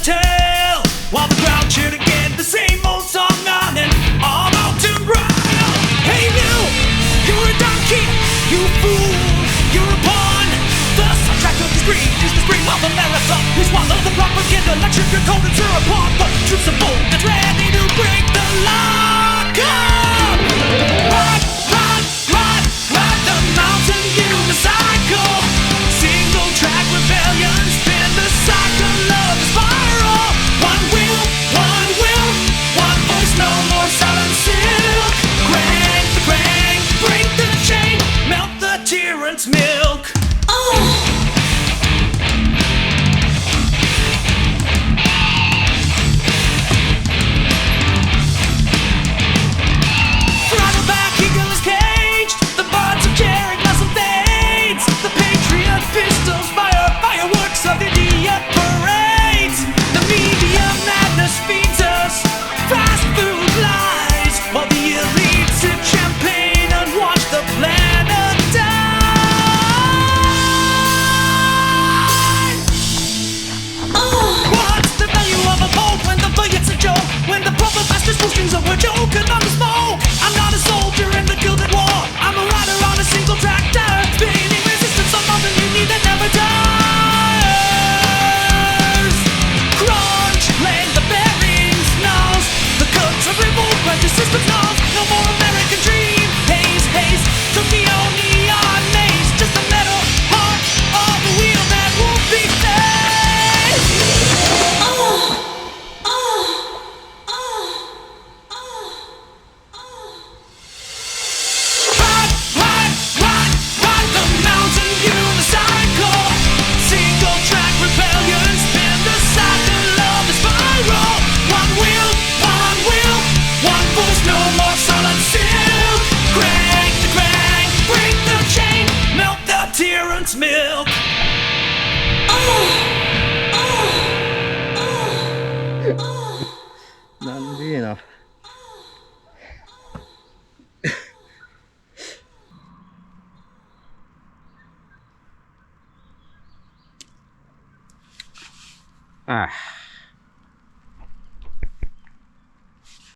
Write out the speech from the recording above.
tail, while the crowd cheered again, the same old song on and all out to growl. Hey you, you're a donkey, you fool, you're a pawn. The soundtrack of this breed is the spring of America. We swallow the propaganda like sugar-coated syrup on the troops of bold that's ready to break the lock up. Ride, ride, ride, ride the mountain unicycle. Single track rebellion, spin the cycle of the spiral. One wheel, one voice, no more silent silk. Crank the crank, break the chain, melt the tyrant's milk. Throttle back, eagle is caged. The buds of cherry blossom fades. The patriot pistols fire, fireworks of idiot parades. The media madness feeds us fast food lies, while the elite sip champagne and watch the planet die. What's the value of a boat when the budget's a joke? When the proper bastards pull strings over joking on the smoke. I'm not a soldier in the Gilded War. I'm a rider on a single tractor, spinning resistance on Mother Muni that never dies. Crunch, laying the bearings, nose. The cuts of revolt, when the system knows. No more American dream. Haze, haze, Tokyo neon maze. Just a metal heart of a wheel that won't be phased. Ride, ride, ride, ride the mountain unicycle. Single track rebellion, spin the cycle of the spiral. One wheel, one voice, no more solid silk. Crank the crank, break the chain, melt the tyrant's milk. Nandino. Ah.